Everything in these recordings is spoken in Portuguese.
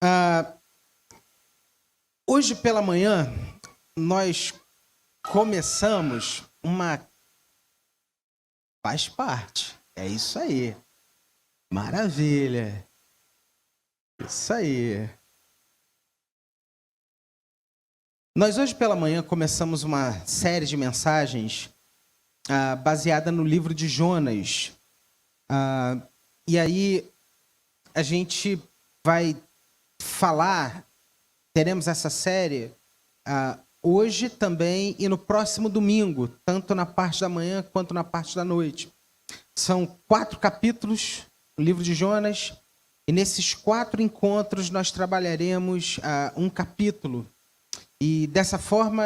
Ah, hoje pela manhã, nós começamos uma... Faz parte. É isso aí. Maravilha. Isso aí. Nós hoje pela manhã começamos uma série de mensagens baseada no livro de Jonas. E aí a gente vai teremos essa série hoje também e no próximo domingo, tanto na parte da manhã quanto na parte da noite. São 4 capítulos do livro de Jonas, e nesses 4 encontros nós trabalharemos um capítulo. E dessa forma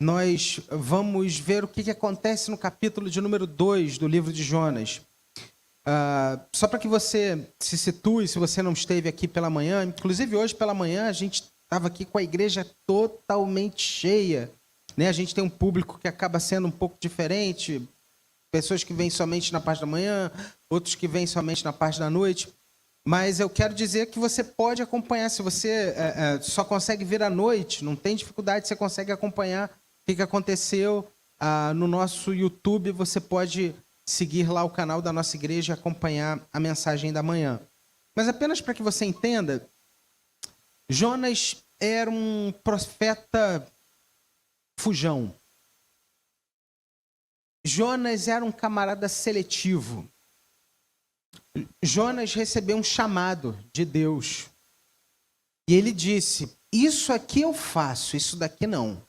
nós vamos ver o que acontece no capítulo de número 2 do livro de Jonas. Só para que você se situe, se você não esteve aqui pela manhã, inclusive hoje pela manhã a gente estava aqui com a igreja totalmente cheia, né? A gente tem um público que acaba sendo um pouco diferente, pessoas que vêm somente na parte da manhã, outros que vêm somente na parte da noite. Mas eu quero dizer que você pode acompanhar. Se você só consegue vir à noite, não tem dificuldade, você consegue acompanhar o que aconteceu no nosso YouTube. Você pode seguir lá o canal da nossa igreja e acompanhar a mensagem da manhã. Mas apenas para que você entenda, Jonas era um profeta fujão. Jonas era um camarada seletivo. Jonas recebeu um chamado de Deus. E ele disse: isso aqui eu faço, isso daqui não.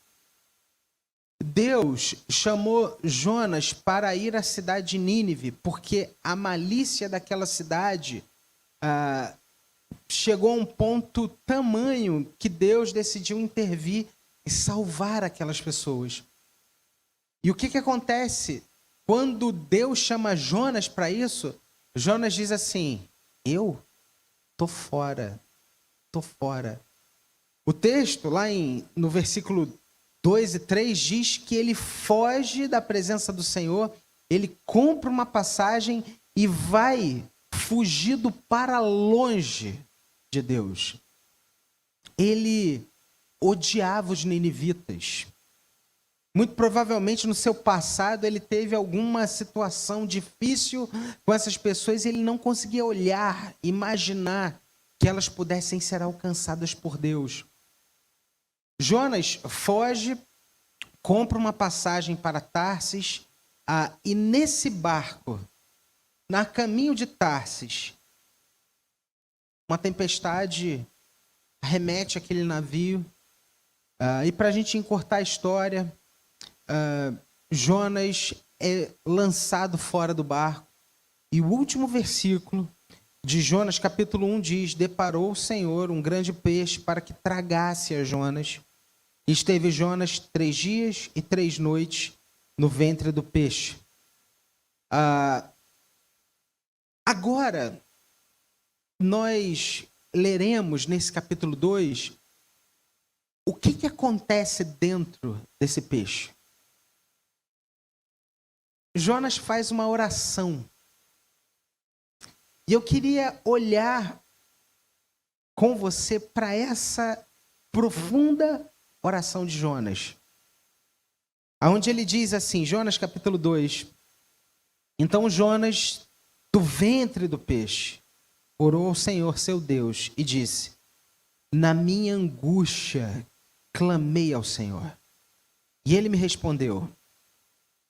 Deus chamou Jonas para ir à cidade de Nínive, porque a malícia daquela cidade chegou a um ponto tamanho que Deus decidiu intervir e salvar aquelas pessoas. E o que acontece? Quando Deus chama Jonas para isso, Jonas diz assim: eu tô fora. O texto, lá no versículo 2 e 3, diz que ele foge da presença do Senhor, ele compra uma passagem e vai fugido para longe de Deus. Ele odiava os ninivitas. Muito provavelmente no seu passado ele teve alguma situação difícil com essas pessoas e ele não conseguia olhar, imaginar que elas pudessem ser alcançadas por Deus. Jonas foge, compra uma passagem para Tarsis, e nesse barco, na caminho de Tarsis, uma tempestade arremete aquele navio. E para a gente encurtar a história, Jonas é lançado fora do barco. E o último versículo de Jonas, capítulo 1, diz: deparou o Senhor um grande peixe para que tragasse a Jonas. E esteve Jonas 3 dias e 3 noites no ventre do peixe. Agora, nós leremos nesse capítulo 2 o que acontece dentro desse peixe. Jonas faz uma oração. E eu queria olhar com você para essa profunda oração de Jonas. Onde ele diz assim, Jonas capítulo 2. Então Jonas, do ventre do peixe, orou ao Senhor seu Deus e disse: na minha angústia clamei ao Senhor. E ele me respondeu: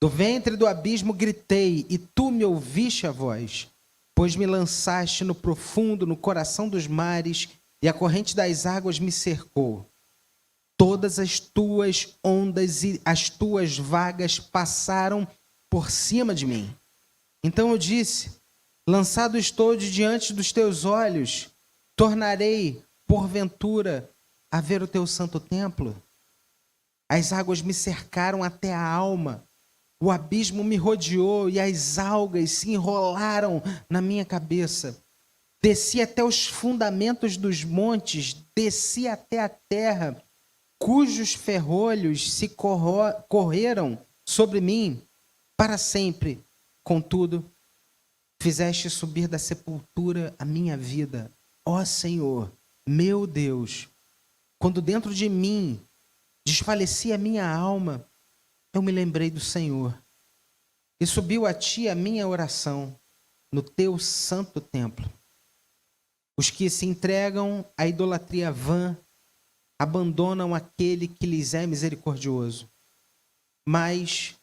do ventre do abismo gritei, e tu me ouviste a voz, pois me lançaste no profundo, no coração dos mares, e a corrente das águas me cercou. Todas as tuas ondas e as tuas vagas passaram por cima de mim. Então eu disse: lançado estou de diante dos teus olhos, tornarei, porventura, a ver o teu santo templo? As águas me cercaram até a alma, o abismo me rodeou e as algas se enrolaram na minha cabeça. Desci até os fundamentos dos montes, desci até a terra, cujos ferrolhos se correram sobre mim para sempre. Contudo, fizeste subir da sepultura a minha vida. Ó Senhor, meu Deus, quando dentro de mim desfalecia a minha alma, eu me lembrei do Senhor e subiu a ti a minha oração no teu santo templo. Os que se entregam à idolatria vã abandonam aquele que lhes é misericordioso. Mas,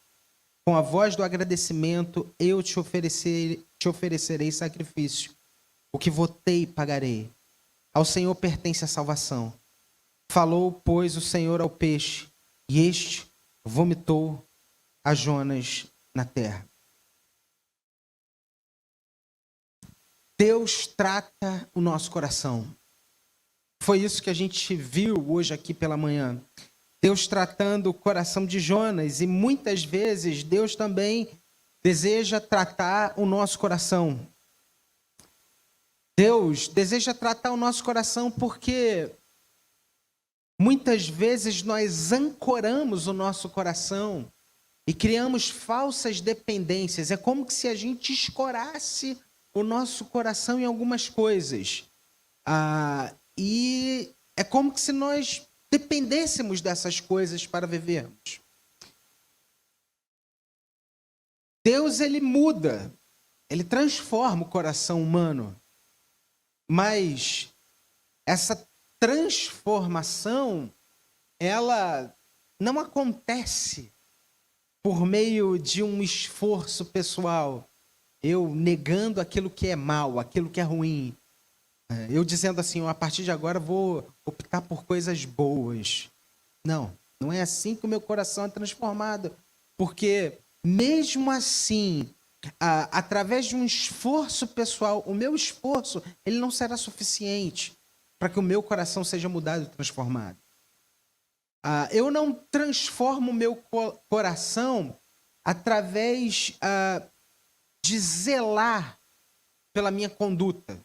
com a voz do agradecimento, eu te oferecerei sacrifício. O que votei, pagarei. Ao Senhor pertence a salvação. Falou, pois, o Senhor ao peixe, e este vomitou a Jonas na terra. Deus trata o nosso coração. Foi isso que a gente viu hoje aqui pela manhã. Deus tratando o coração de Jonas, e muitas vezes Deus também deseja tratar o nosso coração. Deus deseja tratar o nosso coração porque muitas vezes nós ancoramos o nosso coração e criamos falsas dependências. É como se a gente escorasse o nosso coração em algumas coisas. E é como se nós dependêssemos dessas coisas para vivermos. Deus, ele muda, ele transforma o coração humano. Mas essa transformação, ela não acontece por meio de um esforço pessoal. Eu negando aquilo que é mal, aquilo que é ruim. Eu dizendo assim, a partir de agora vou optar por coisas boas. Não, não é assim que o meu coração é transformado. Porque mesmo assim, através de um esforço pessoal, o meu esforço, ele não será suficiente para que o meu coração seja mudado e transformado. Eu não transformo o meu coração através de zelar pela minha conduta.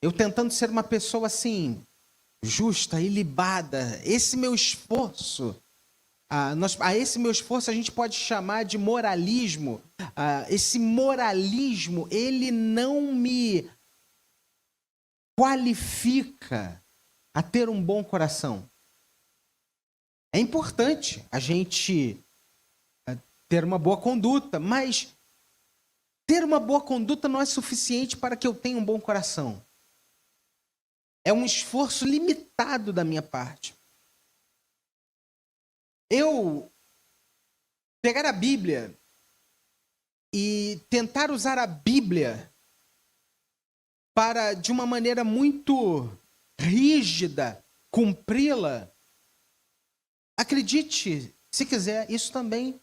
Eu tentando ser uma pessoa assim, justa, ilibada. Esse meu esforço, esse meu esforço a gente pode chamar de moralismo. Esse moralismo, ele não me qualifica a ter um bom coração. É importante a gente ter uma boa conduta, mas ter uma boa conduta não é suficiente para que eu tenha um bom coração. É um esforço limitado da minha parte. Eu pegar a Bíblia e tentar usar a Bíblia para, de uma maneira muito rígida, cumpri-la, acredite, se quiser, isso também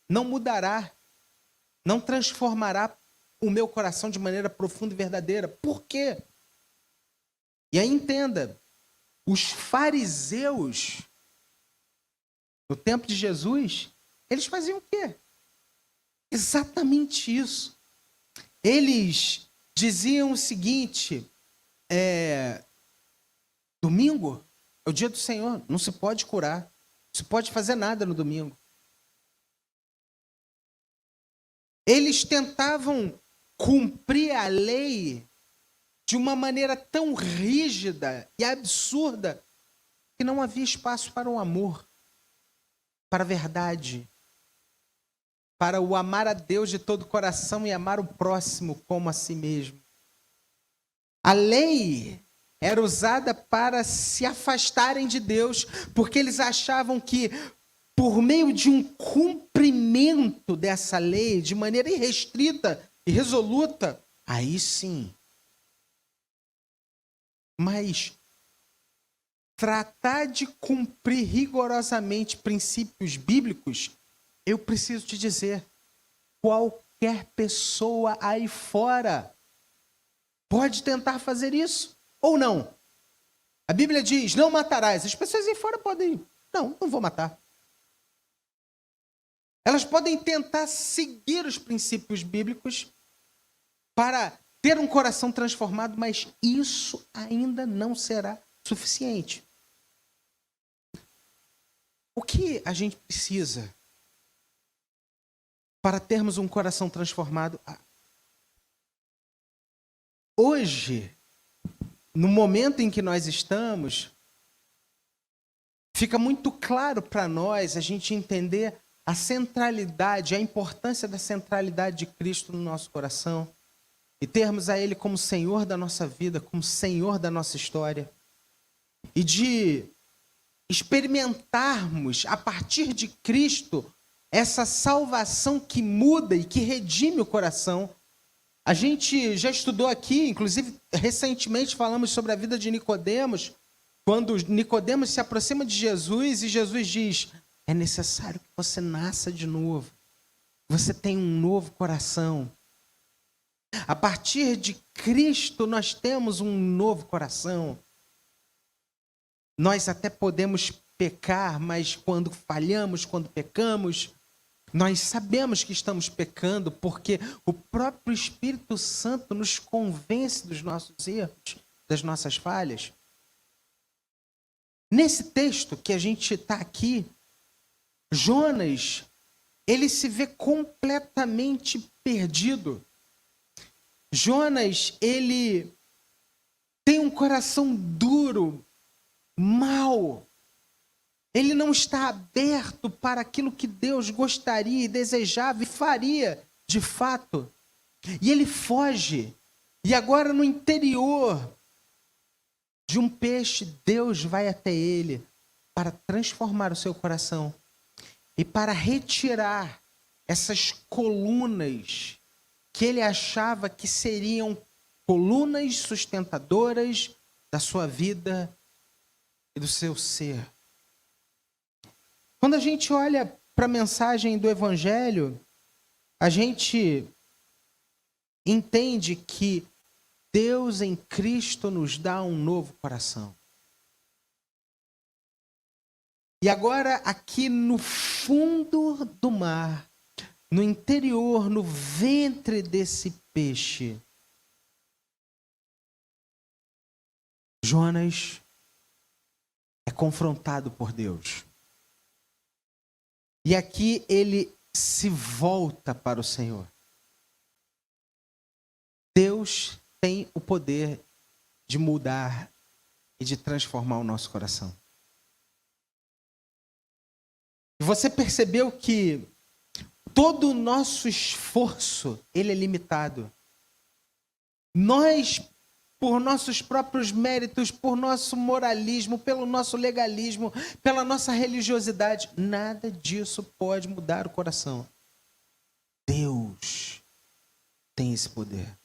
não mudará, não transformará o meu coração de maneira profunda e verdadeira. Por quê? E aí entenda, os fariseus, no tempo de Jesus, eles faziam o quê? Exatamente isso. Eles diziam o seguinte, domingo é o dia do Senhor, não se pode curar, não se pode fazer nada no domingo. Eles tentavam cumprir a lei de uma maneira tão rígida e absurda que não havia espaço para o amor, para a verdade, para o amar a Deus de todo o coração e amar o próximo como a si mesmo. A lei era usada para se afastarem de Deus, porque eles achavam que, por meio de um cumprimento dessa lei, de maneira irrestrita e resoluta, aí sim. Mas tratar de cumprir rigorosamente princípios bíblicos, eu preciso te dizer, qualquer pessoa aí fora pode tentar fazer isso ou não. A Bíblia diz, não matarás. As pessoas aí fora podem, não vou matar. Elas podem tentar seguir os princípios bíblicos para ter um coração transformado, mas isso ainda não será suficiente. O que a gente precisa para termos um coração transformado? hoje, no momento em que nós estamos, fica muito claro para nós a gente entender a centralidade, a importância da centralidade de Cristo no nosso coração e termos a Ele como Senhor da nossa vida, como Senhor da nossa história e de experimentarmos a partir de Cristo essa salvação que muda e que redime o coração. A gente já estudou aqui, inclusive recentemente falamos sobre a vida de Nicodemos, quando Nicodemos se aproxima de Jesus e Jesus diz: é necessário que você nasça de novo, você tenha um novo coração. A partir de Cristo nós temos um novo coração. Nós até podemos pecar, mas quando falhamos, quando pecamos, nós sabemos que estamos pecando porque o próprio Espírito Santo nos convence dos nossos erros, das nossas falhas. Nesse texto que a gente está aqui, Jonas, ele se vê completamente perdido. Jonas, ele tem um coração duro, mau. Ele não está aberto para aquilo que Deus gostaria e desejava e faria de fato. E ele foge. E agora no interior de um peixe, Deus vai até ele para transformar o seu coração e para retirar essas colunas que ele achava que seriam colunas sustentadoras da sua vida e do seu ser. Quando a gente olha para a mensagem do Evangelho, a gente entende que Deus em Cristo nos dá um novo coração. E agora, aqui no fundo do mar, no interior, no ventre desse peixe, Jonas é confrontado por Deus. E aqui ele se volta para o Senhor. Deus tem o poder de mudar e de transformar o nosso coração. Você percebeu que todo o nosso esforço, ele é limitado. Nós, por nossos próprios méritos, por nosso moralismo, pelo nosso legalismo, pela nossa religiosidade, nada disso pode mudar o coração. Deus tem esse poder.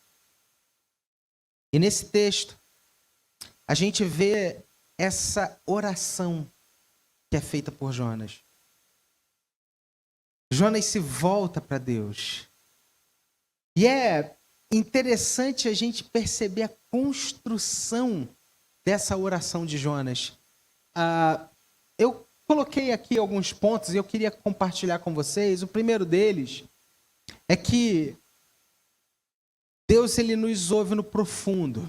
E nesse texto, a gente vê essa oração que é feita por Jonas. Jonas se volta para Deus. E é interessante a gente perceber a construção dessa oração de Jonas. Eu coloquei aqui alguns pontos e eu queria compartilhar com vocês. O primeiro deles é que Deus, ele nos ouve no profundo.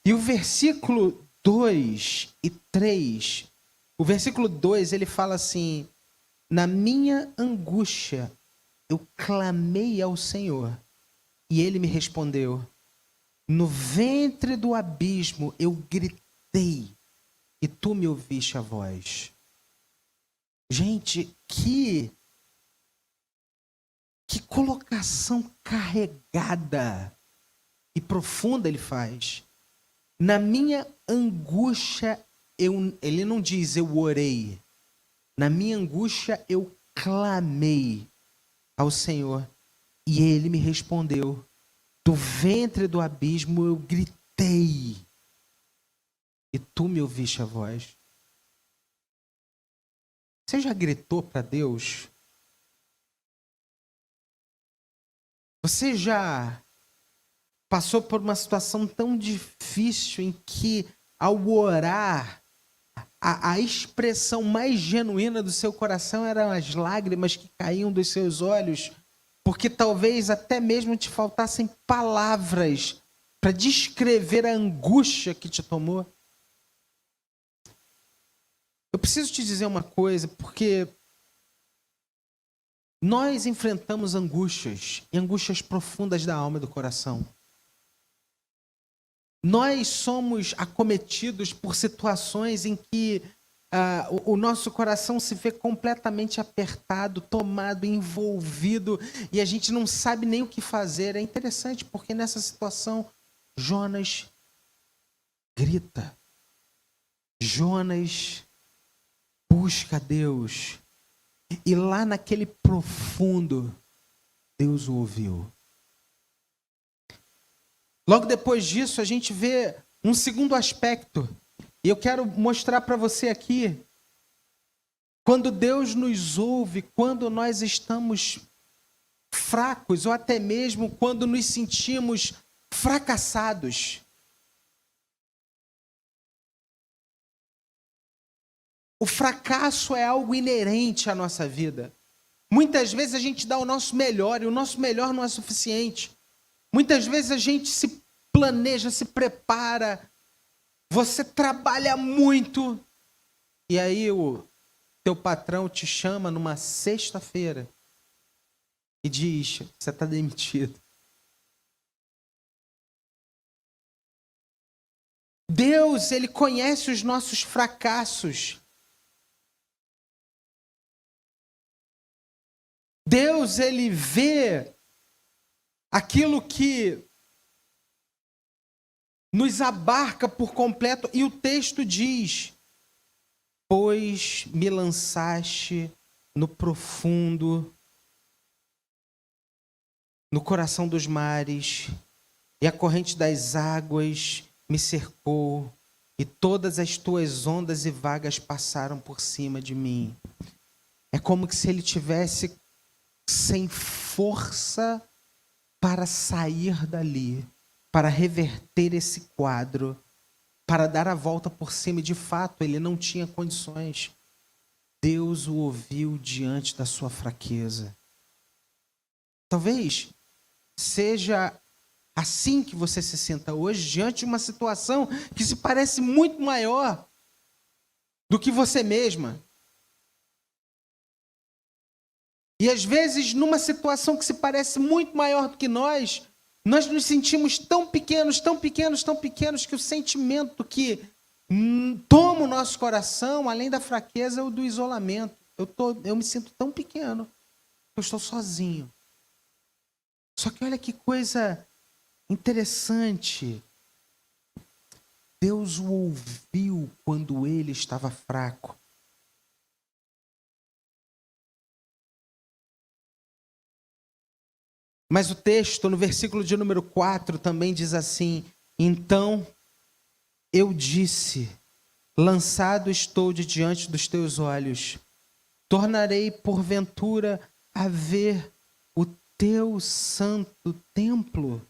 E o versículo 2 e 3, o versículo 2, ele fala assim: na minha angústia eu clamei ao Senhor e ele me respondeu. No ventre do abismo eu gritei e tu me ouviste a voz. Gente, que colocação carregada e profunda ele faz. Na minha angústia, ele não diz eu orei. Na minha angústia eu clamei ao Senhor e ele me respondeu. Do ventre do abismo eu gritei e tu me ouviste a voz. Você já gritou para Deus? Você já passou por uma situação tão difícil em que, ao orar, a expressão mais genuína do seu coração eram as lágrimas que caíam dos seus olhos, porque talvez até mesmo te faltassem palavras para descrever a angústia que te tomou? Eu preciso te dizer uma coisa, porque nós enfrentamos angústias, e angústias profundas da alma e do coração. nós somos acometidos por situações em que o nosso coração se vê completamente apertado, tomado, envolvido, e a gente não sabe nem o que fazer. É interessante, porque nessa situação, Jonas grita. Jonas busca Deus. E lá naquele profundo, Deus o ouviu. Logo depois disso, a gente vê um segundo aspecto. E eu quero mostrar para você aqui. Quando Deus nos ouve, quando nós estamos fracos, ou até mesmo quando nos sentimos fracassados. O fracasso é algo inerente à nossa vida. Muitas vezes a gente dá o nosso melhor e o nosso melhor não é suficiente. Muitas vezes a gente se planeja, se prepara, você trabalha muito e aí o teu patrão te chama numa sexta-feira e diz: você está demitido. Deus, Ele conhece os nossos fracassos. Deus, Ele vê aquilo que nos abarca por completo. E o texto diz: pois me lançaste no profundo, no coração dos mares, e a corrente das águas me cercou, e todas as tuas ondas e vagas passaram por cima de mim. É como se ele tivesse sem força para sair dali, para reverter esse quadro, para dar a volta por cima. E de fato, ele não tinha condições. Deus o ouviu diante da sua fraqueza. Talvez seja assim que você se sinta hoje, diante de uma situação que se parece muito maior do que você mesma. E às vezes, numa situação que se parece muito maior do que nós nos sentimos tão pequenos, tão pequenos, tão pequenos, que o sentimento que toma o nosso coração, além da fraqueza, é o do isolamento. Eu me sinto tão pequeno, eu estou sozinho. Só que olha que coisa interessante. Deus o ouviu quando ele estava fraco. Mas o texto, no versículo de número 4, também diz assim: então eu disse, lançado estou de diante dos teus olhos, tornarei porventura a ver o teu santo templo.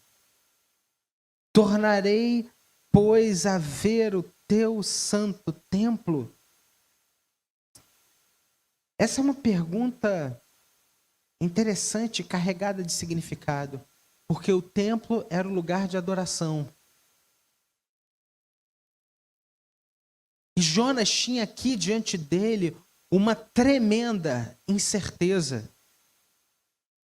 Tornarei, pois, a ver o teu santo templo. Essa é uma pergunta interessante, carregada de significado, porque o templo era o lugar de adoração. E Jonas tinha aqui diante dele uma tremenda incerteza.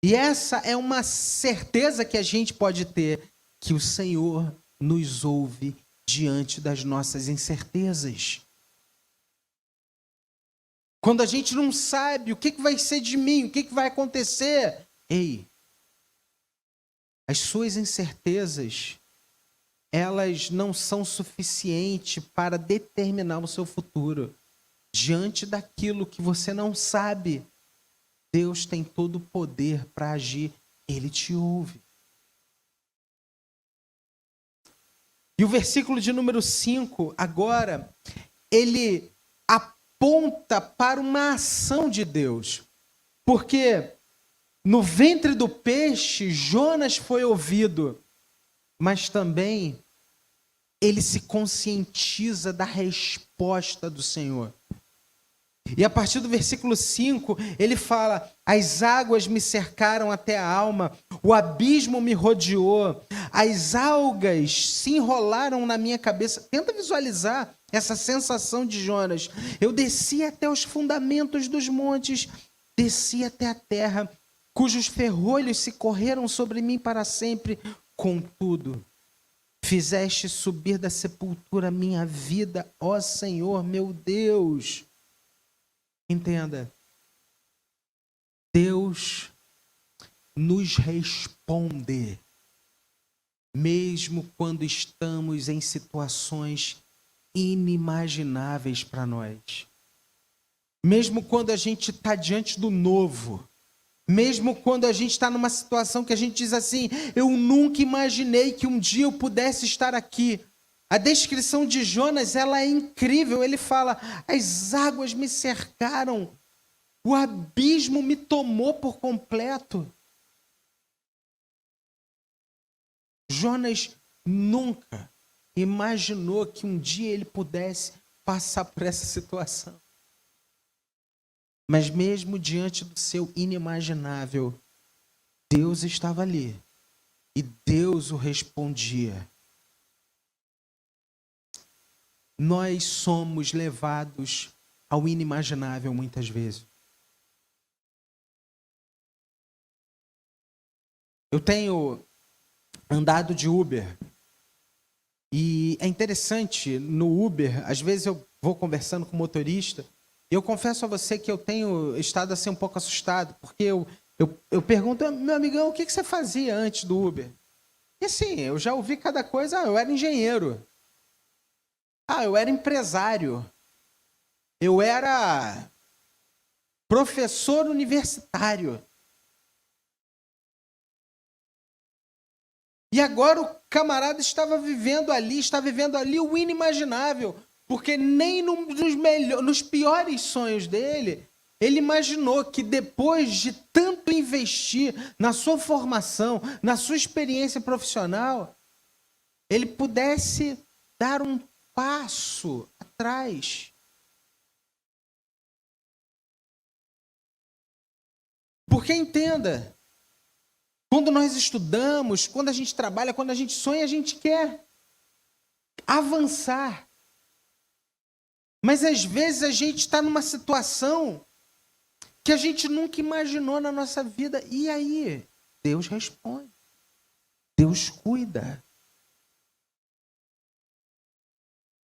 E essa é uma certeza que a gente pode ter, que o Senhor nos ouve diante das nossas incertezas. Quando a gente não sabe o que vai ser de mim, o que vai acontecer. Ei, as suas incertezas, elas não são suficientes para determinar o seu futuro. Diante daquilo que você não sabe, Deus tem todo o poder para agir. Ele te ouve. E o versículo de número 5, agora, ele aponta para uma ação de Deus. Porque no ventre do peixe, Jonas foi ouvido, mas também ele se conscientiza da resposta do Senhor. E a partir do versículo 5, ele fala: as águas me cercaram até a alma, o abismo me rodeou, as algas se enrolaram na minha cabeça. Tenta visualizar essa sensação de Jonas. Eu desci até os fundamentos dos montes, desci até a terra, cujos ferrolhos se correram sobre mim para sempre. Contudo, Fizeste subir da sepultura minha vida, ó Senhor, meu Deus. Entenda, Deus nos responde, mesmo quando estamos em situações inimagináveis para nós. Mesmo quando a gente está diante do novo. Mesmo quando a gente está numa situação que a gente diz assim, eu nunca imaginei que um dia eu pudesse estar aqui. A descrição de Jonas, ela é incrível. Ele fala, as águas me cercaram, o abismo me tomou por completo. Jonas nunca imaginou que um dia ele pudesse passar por essa situação. Mas mesmo diante do seu inimaginável, Deus estava ali e Deus o respondia. Nós somos levados ao inimaginável muitas vezes. Eu tenho andado de Uber e é interessante, no Uber, às vezes eu vou conversando com o motorista e eu confesso a você que eu tenho estado assim um pouco assustado, porque eu pergunto, meu amigão, o que você fazia antes do Uber? E assim, eu já ouvi cada coisa, eu era engenheiro, eu era empresário, eu era professor universitário. E agora o camarada está vivendo ali o inimaginável, porque nem nos piores sonhos dele, ele imaginou que depois de tanto investir na sua formação, na sua experiência profissional, ele pudesse dar um passo atrás. Porque entenda, quando nós estudamos, quando a gente trabalha, quando a gente sonha, a gente quer avançar. Mas às vezes a gente está numa situação que a gente nunca imaginou na nossa vida. E aí? Deus responde. Deus cuida.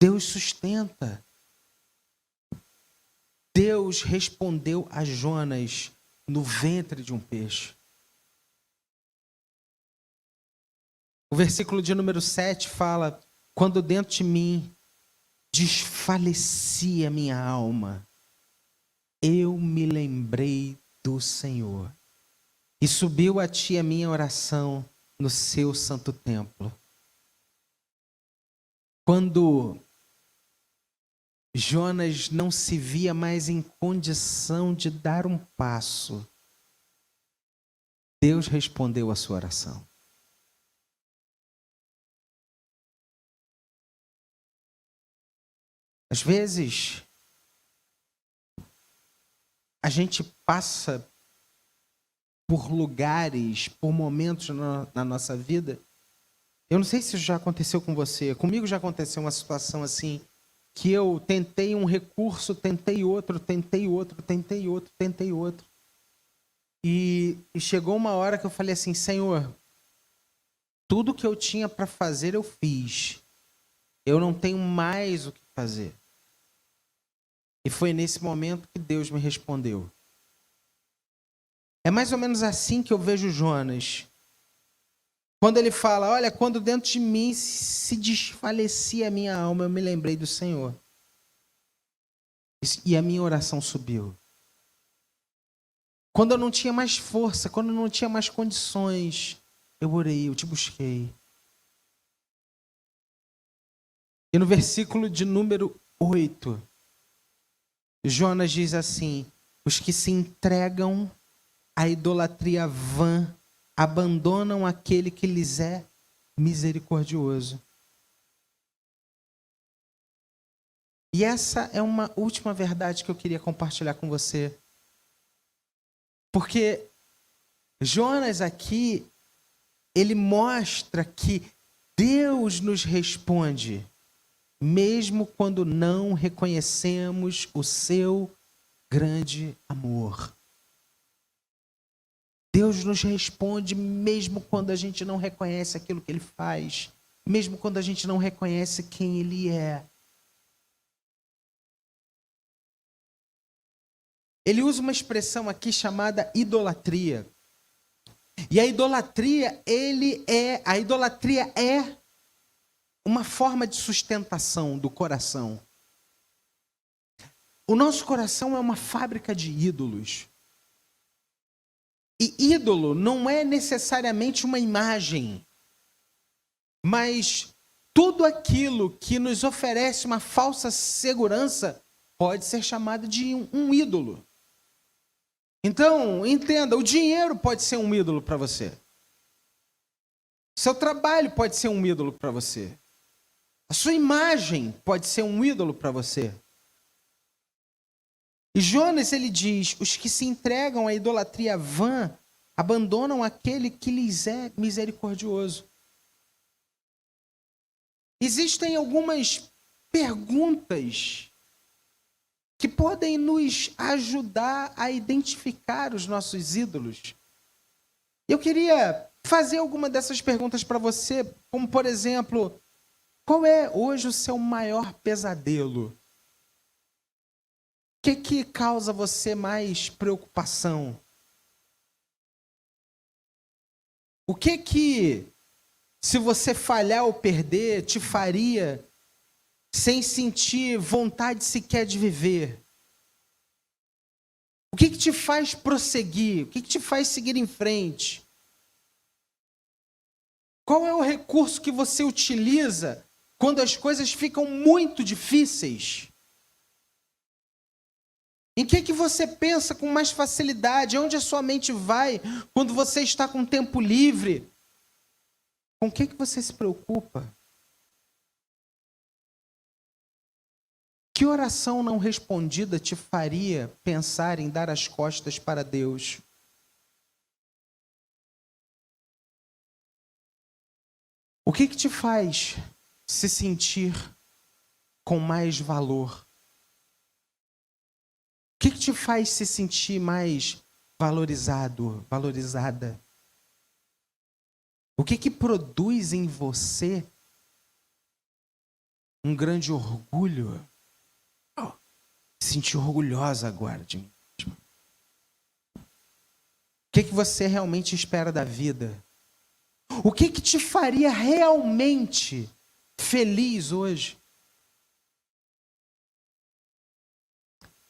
Deus sustenta. Deus respondeu a Jonas no ventre de um peixe. O versículo de número 7 fala, quando dentro de mim desfalecia minha alma, eu me lembrei do Senhor. E subiu a ti a minha oração no seu santo templo. Quando Jonas não se via mais em condição de dar um passo, Deus respondeu a sua oração. Às vezes, a gente passa por lugares, por momentos na nossa vida. Eu não sei se isso já aconteceu com você. Comigo já aconteceu uma situação assim, que eu tentei um recurso, tentei outro. E chegou uma hora que eu falei assim, Senhor, tudo que eu tinha para fazer eu fiz. Eu não tenho mais o que fazer. E foi nesse momento que Deus me respondeu. É mais ou menos assim que eu vejo Jonas. Quando ele fala, olha, quando dentro de mim se desfalecia a minha alma, eu me lembrei do Senhor. E a minha oração subiu. Quando eu não tinha mais força, quando eu não tinha mais condições, eu orei, eu te busquei. E no versículo de número 8, Jonas diz assim, os que se entregam à idolatria vã, abandonam aquele que lhes é misericordioso. E essa é uma última verdade que eu queria compartilhar com você. Porque Jonas aqui, ele mostra que Deus nos responde, mesmo quando não reconhecemos o seu grande amor. Deus nos responde mesmo quando a gente não reconhece aquilo que Ele faz. mesmo quando a gente não reconhece quem Ele é. Ele usa uma expressão aqui chamada idolatria. E a idolatria é uma forma de sustentação do coração. O nosso coração é uma fábrica de ídolos. E ídolo não é necessariamente uma imagem, mas tudo aquilo que nos oferece uma falsa segurança pode ser chamado de um ídolo. Então, entenda, o dinheiro pode ser um ídolo para você. Seu trabalho pode ser um ídolo para você. A sua imagem pode ser um ídolo para você. E Jonas, ele diz, os que se entregam à idolatria vã abandonam aquele que lhes é misericordioso. Existem algumas perguntas que podem nos ajudar a identificar os nossos ídolos. Eu queria fazer alguma dessas perguntas para você, como por exemplo, qual é hoje o seu maior pesadelo? O que causa você mais preocupação? O que, se você falhar ou perder, te faria sem sentir vontade sequer de viver? O que te faz prosseguir? O que te faz seguir em frente? Qual é o recurso que você utiliza quando as coisas ficam muito difíceis? Em que você pensa com mais facilidade? Onde a sua mente vai quando você está com tempo livre? Com o que você se preocupa? Que oração não respondida te faria pensar em dar as costas para Deus? O que te faz se sentir com mais valor? O que te faz se sentir mais valorizado, valorizada? O que produz em você um grande orgulho? Se sentir orgulhosa agora de mim mesmo. O que você realmente espera da vida? O que te faria realmente feliz hoje?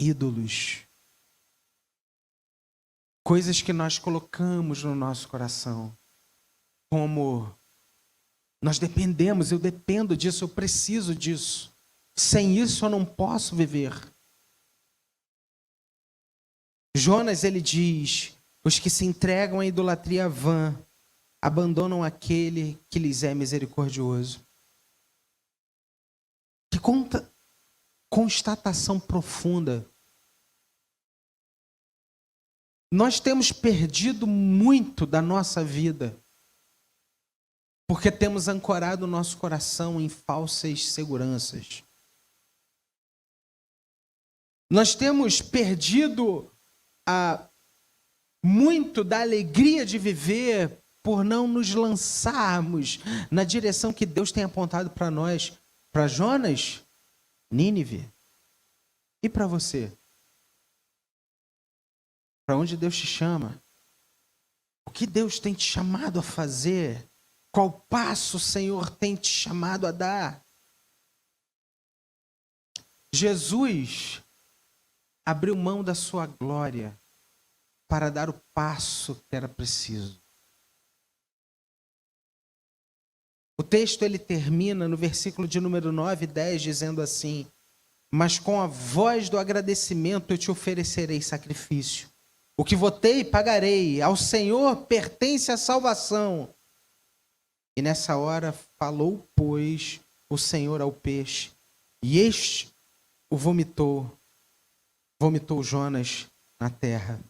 Ídolos. Coisas que nós colocamos no nosso coração. Como nós dependemos, eu dependo disso, eu preciso disso. Sem isso eu não posso viver. Jonas, ele diz, os que se entregam à idolatria vã abandonam aquele que lhes é misericordioso. Que constatação profunda. Nós temos perdido muito da nossa vida porque temos ancorado o nosso coração em falsas seguranças. Nós temos perdido muito da alegria de viver por não nos lançarmos na direção que Deus tem apontado para nós. Para Jonas, Nínive. E para você? Para onde Deus te chama? O que Deus tem te chamado a fazer? Qual passo o Senhor tem te chamado a dar? Jesus abriu mão da sua glória para dar o passo que era preciso. O texto ele termina no versículo de número 9 e 10 dizendo assim: mas com a voz do agradecimento eu te oferecerei sacrifício. O que votei, pagarei. Ao Senhor pertence a salvação. E nessa hora falou, pois, o Senhor ao peixe. E este o vomitou Jonas na terra.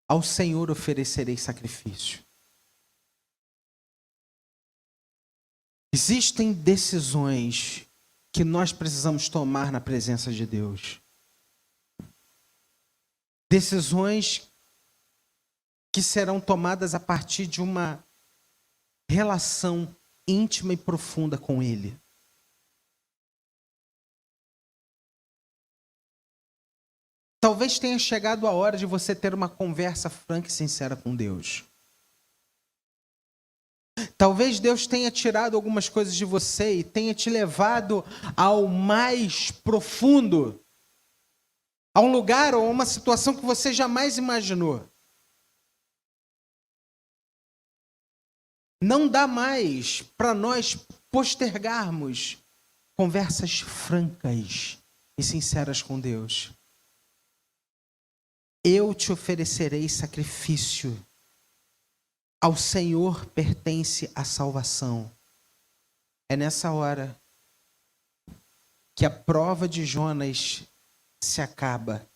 Ao Senhor oferecerei sacrifício. Existem decisões que nós precisamos tomar na presença de Deus. Decisões que serão tomadas a partir de uma relação íntima e profunda com Ele. Talvez tenha chegado a hora de você ter uma conversa franca e sincera com Deus. Talvez Deus tenha tirado algumas coisas de você e tenha te levado ao mais profundo, a um lugar ou a uma situação que você jamais imaginou. Não dá mais para nós postergarmos conversas francas e sinceras com Deus. Eu te oferecerei sacrifício. Ao Senhor pertence a salvação. É nessa hora que a prova de Jonas se acaba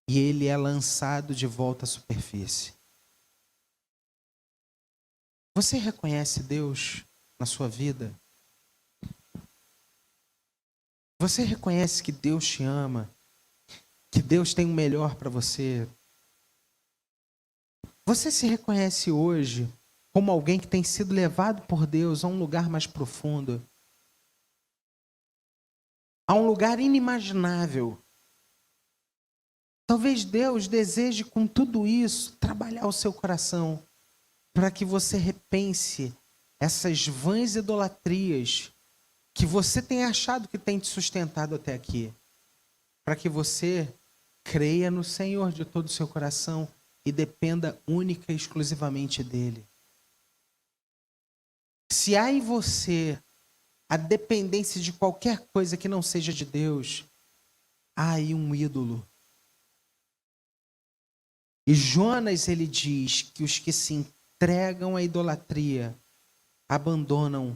e ele é lançado de volta à superfície. Você reconhece Deus na sua vida? Você reconhece que Deus te ama? Que Deus tem o melhor para você? Você se reconhece hoje como alguém que tem sido levado por Deus a um lugar mais profundo? A um lugar inimaginável. Talvez Deus deseje com tudo isso trabalhar o seu coração para que você repense essas vãs idolatrias que você tem achado que tem te sustentado até aqui. Para que você creia no Senhor de todo o seu coração e dependa única e exclusivamente dele. Se há em você a dependência de qualquer coisa que não seja de Deus, há aí um ídolo. E Jonas, ele diz que os que se entregam à idolatria abandonam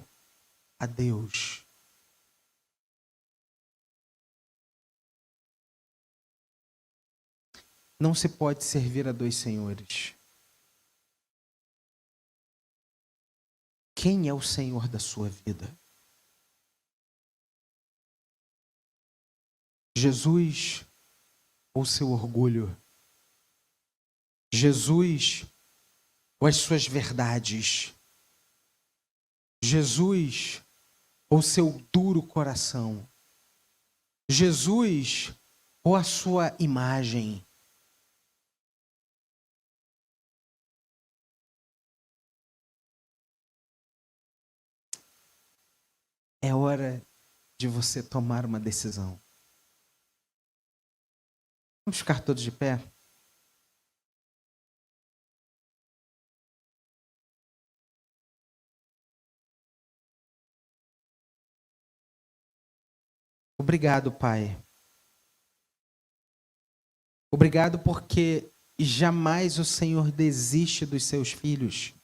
a Deus. Não se pode servir a dois senhores. Quem é o Senhor da sua vida? Jesus ou seu orgulho? Jesus ou as suas verdades? Jesus ou seu duro coração? Jesus ou a sua imagem? É hora de você tomar uma decisão. Vamos ficar todos de pé? Obrigado, Pai. Obrigado porque jamais o Senhor desiste dos seus filhos.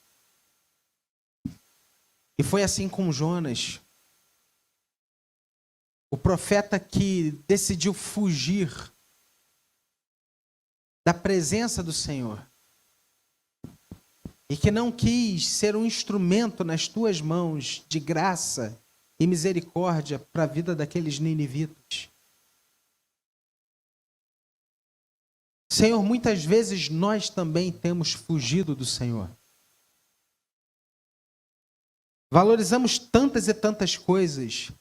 E foi assim com Jonas. O profeta que decidiu fugir da presença do Senhor e que não quis ser um instrumento nas tuas mãos de graça e misericórdia para a vida daqueles ninivitas. Senhor, muitas vezes nós também temos fugido do Senhor. Valorizamos tantas e tantas coisas.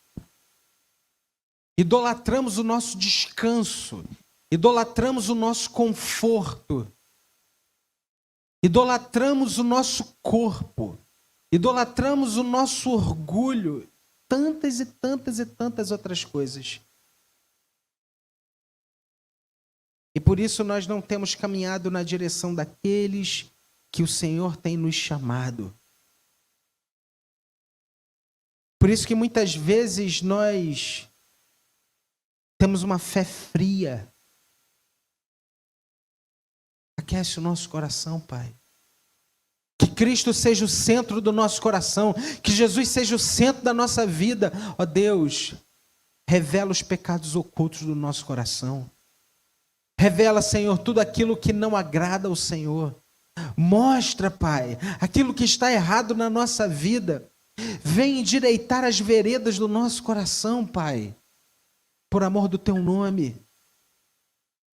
Idolatramos o nosso descanso, idolatramos o nosso conforto, idolatramos o nosso corpo, idolatramos o nosso orgulho, tantas e tantas e tantas outras coisas. E por isso nós não temos caminhado na direção daqueles que o Senhor tem nos chamado. Por isso que muitas vezes nós temos uma fé fria. Aquece o nosso coração, Pai. Que Cristo seja o centro do nosso coração. Que Jesus seja o centro da nossa vida. Ó Deus, revela os pecados ocultos do nosso coração. Revela, Senhor, tudo aquilo que não agrada ao Senhor. Mostra, Pai, aquilo que está errado na nossa vida. Vem endireitar as veredas do nosso coração, Pai. Por amor do teu nome.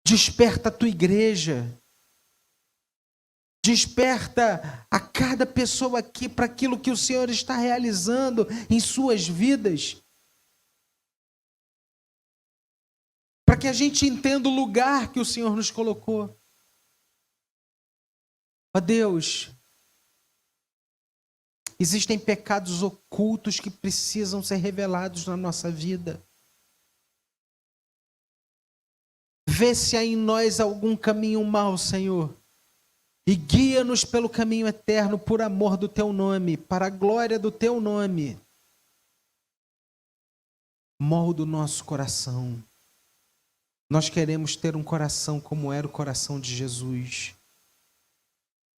Desperta a tua igreja. Desperta a cada pessoa aqui para aquilo que o Senhor está realizando em suas vidas. Para que a gente entenda o lugar que o Senhor nos colocou. Ó Deus, existem pecados ocultos que precisam ser revelados na nossa vida. Vê se há em nós algum caminho mau, Senhor. E guia-nos pelo caminho eterno por amor do Teu nome, para a glória do Teu nome. Molda o nosso coração. Nós queremos ter um coração como era o coração de Jesus.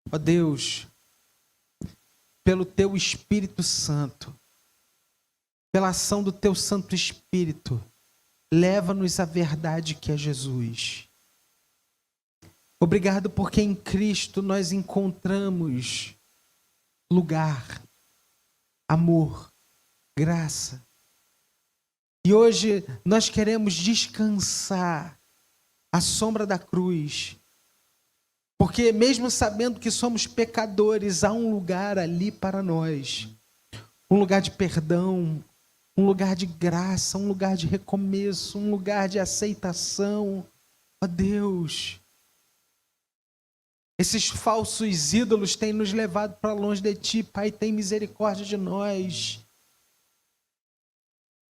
Ó Deus, pelo Teu Espírito Santo, pela ação do Teu Santo Espírito, leva-nos à verdade que é Jesus. Obrigado porque em Cristo nós encontramos lugar, amor, graça. E hoje nós queremos descansar à sombra da cruz. Porque mesmo sabendo que somos pecadores, há um lugar ali para nós. Um lugar de perdão, um lugar de graça, um lugar de recomeço, um lugar de aceitação. Ó Deus, esses falsos ídolos têm nos levado para longe de Ti. Pai, tem misericórdia de nós.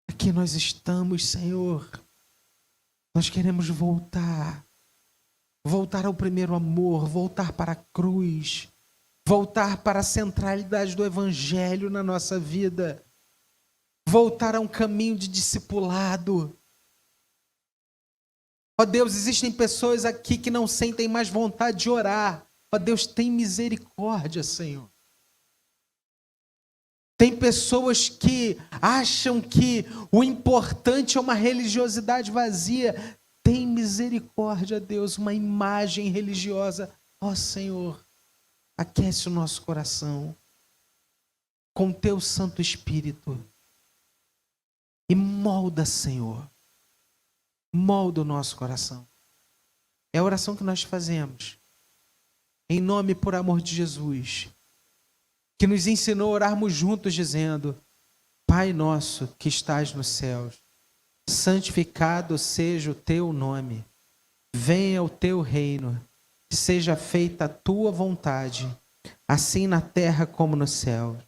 Aqui nós estamos, Senhor. Nós queremos voltar. Voltar ao primeiro amor, voltar para a cruz. Voltar para a centralidade do Evangelho na nossa vida. Voltar a um caminho de discipulado. Ó Deus, existem pessoas aqui que não sentem mais vontade de orar. Ó Deus, tem misericórdia, Senhor. Tem pessoas que acham que o importante é uma religiosidade vazia. Tem misericórdia, Deus, uma imagem religiosa. Ó Senhor, aquece o nosso coração com Teu Santo Espírito. E molda, Senhor. Molda o nosso coração. É a oração que nós fazemos. Em nome e por amor de Jesus. Que nos ensinou a orarmos juntos dizendo: Pai nosso que estás nos céus, santificado seja o Teu nome. Venha o Teu reino. Seja feita a Tua vontade, assim na terra como no céu.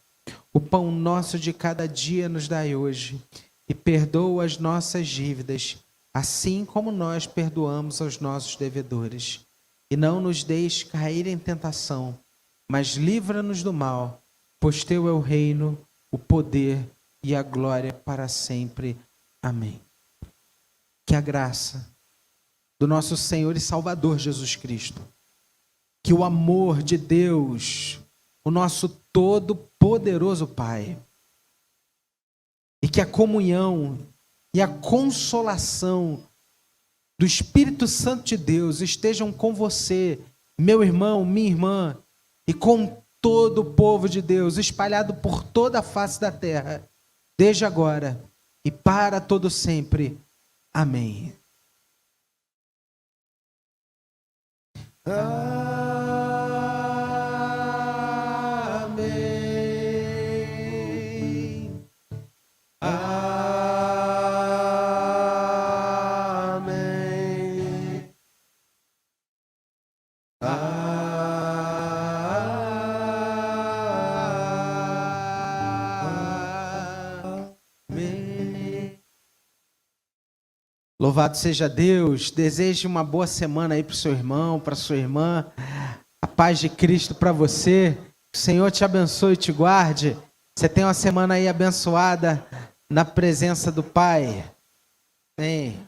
O pão nosso de cada dia nos dai hoje. E perdoa as nossas dívidas, assim como nós perdoamos aos nossos devedores. E não nos deixes cair em tentação, mas livra-nos do mal, pois Teu é o reino, o poder e a glória para sempre. Amém. Que a graça do nosso Senhor e Salvador Jesus Cristo, que o amor de Deus, o nosso todo-poderoso Pai, e que a comunhão e a consolação do Espírito Santo de Deus estejam com você, meu irmão, minha irmã, e com todo o povo de Deus, espalhado por toda a face da terra, desde agora e para todo sempre. Amém. Louvado seja Deus. Deseje uma boa semana aí para o seu irmão, para a sua irmã. A paz de Cristo para você. O Senhor te abençoe e te guarde. Você tem uma semana aí abençoada na presença do Pai. Amém.